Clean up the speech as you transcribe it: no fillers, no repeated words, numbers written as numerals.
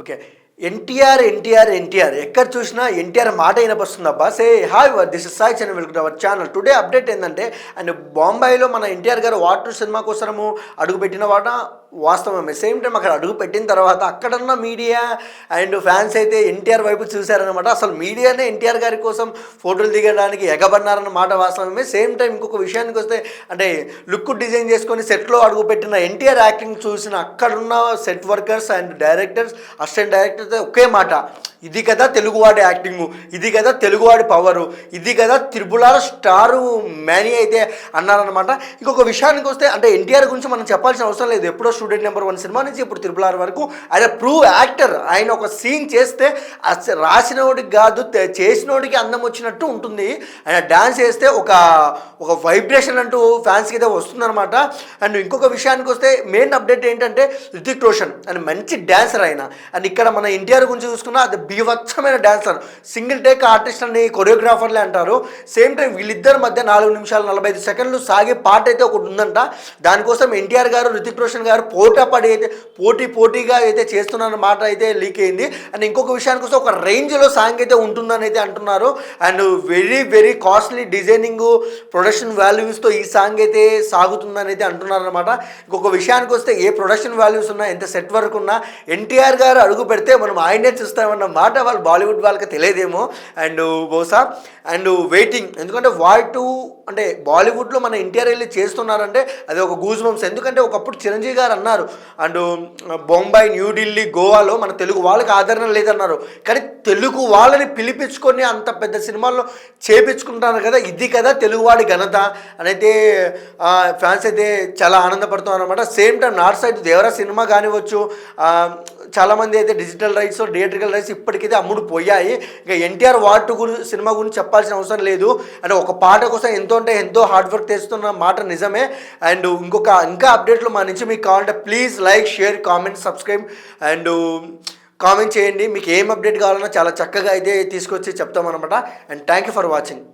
Okay. NTR ఎక్కడ చూసినా ఎన్టీఆర్ మాట వినపస్తుందబ్బా. Say hi this is Sai Chandra, welcome to our channel. Today update ఏంటంటే, అండ్ బాంబేలో మన ఎన్టీఆర్ గారు వాటర్ సినిమా కోసము అడుగుపెట్టిన వాట వాస్తవమే. సేమ్ టైం అక్కడ అడుగు పెట్టిన తర్వాత అక్కడున్న మీడియా అండ్ ఫ్యాన్స్ అయితే ఎన్టీఆర్ వైపు చూశారనమాట. అసలు మీడియానే ఎన్టీఆర్ గారి కోసం ఫోటోలు దిగడానికి ఎగబడినారన్న మాట వాస్తవమే. సేమ్ టైం ఇంకొక విషయానికి వస్తే, అంటే లుక్ డిజైన్ చేసుకొని సెట్లో అడుగుపెట్టిన ఎన్టీఆర్ యాక్టింగ్ చూసిన అక్కడున్న set workers and directors, assistant directors ఒకే మాట, ఇది కదా తెలుగువాడి యాక్టింగు, ఇది కదా తెలుగువాడి పవరు, ఇది కదా త్రిబులార్ స్టారు మ్యానీ అయితే అన్నారనమాట. ఇంకొక విషయానికి వస్తే, అంటే ఎన్టీఆర్ గురించి మనం చెప్పాల్సిన అవసరం లేదు. ఎప్పుడో స్టూడెంట్ నెంబర్ 1 సినిమా నుంచి ఇప్పుడు త్రిబులార్ వరకు ఆయన ప్రూవ్ యాక్టర్. ఆయన ఒక సీన్ చేస్తే రాసినోడికి కాదు చేసినోడికి అందం వచ్చినట్టు ఉంటుంది. ఆయన డ్యాన్స్ చేస్తే ఒక వైబ్రేషన్ అంటూ ఫ్యాన్స్కి అయితే వస్తుందన్నమాట. అండ్ ఇంకొక విషయానికి వస్తే మెయిన్ అప్డేట్ ఏంటంటే, రితిక్ రోషన్ అండ్ మంచి డ్యాన్సర్ ఆయన. అండ్ ఇక్కడ మన ఎన్టీఆర్ గురించి చూసుకున్నా అది బీభత్సమైన డాన్సర్, సింగిల్ టేక్ ఆర్టిస్ట్ అని కొరియోగ్రాఫర్లే అంటారు. సేమ్ టైం వీళ్ళిద్దరి మధ్య 4 నిమిషాలు 45 సెకండ్లు సాగే పాట అయితే ఒకటి ఉందంట. దానికోసం ఎన్టీఆర్ గారు, రితిక్ రోషన్ గారు పోటాపడి అయితే పోటీగా అయితే చేస్తున్న మాట అయితే లీక్ అయింది. అండ్ ఇంకొక విషయానికి వస్తే, ఒక రేంజ్లో సాంగ్ అయితే ఉంటుందని అయితే అంటున్నారు. And very very costly designing, production వాల్యూస్తో ఈ సాంగ్ అయితే సాగుతుందని అయితే అంటున్నారు అనమాట. ఇంకొక విషయానికి వస్తే, ఏ ప్రొడక్షన్ వాల్యూస్ ఉన్నా, ఎంత సెట్ వర్క్ ఉన్నా, ఎన్టీఆర్ గారు అడుగు పెడితే మనం ఆయనే చూస్తామన్న మాట వాళ్ళు బాలీవుడ్ వాళ్ళకి తెలియదేమో. అండ్ బహుశా అండ్ వెయిటింగ్, ఎందుకంటే అంటే బాలీవుడ్లో మన ఎన్టీఆర్ వెళ్ళి చేస్తున్నారంటే అది ఒక గూజ్ బంప్స్. ఎందుకంటే ఒకప్పుడు చిరంజీవి గారు అన్నారు, అండ్ బొంబాయి, న్యూఢిల్లీ, గోవాలో మన తెలుగు వాళ్ళకి ఆదరణ లేదన్నారు. కానీ తెలుగు వాళ్ళని పిలిపించుకొని అంత పెద్ద సినిమాల్లో చేపించుకుంటారు కదా, ఇది కదా తెలుగువాడి ఘనత అని అయితే ఫ్యాన్స్ అయితే చాలా ఆనందపడుతున్నారు అనమాట. Same time north side Devara cinema కానివచ్చు, చాలామంది అయితే డిజిటల్ రైట్స్, థియేట్రికల్ రైట్స్ ఇప్పటికైతే అమ్ముడు పోయాయి. ఇంకా ఎన్టీఆర్ సినిమా గురించి చెప్పాల్సిన అవసరం లేదు. అంటే ఒక పాట కోసం ఎంతో హార్డ్ వర్క్ చేస్తున్న మాట నిజమే. అండ్ ఇంకా అప్డేట్లు మా నుంచి మీకు కావాలంటే please like, share, comment, subscribe and comment చేయండి. మీకు ఏం అప్డేట్ కావాలన్నా చాలా చక్కగా అయితే తీసుకొచ్చి చెప్తామన్నమాట. And thank you for watching.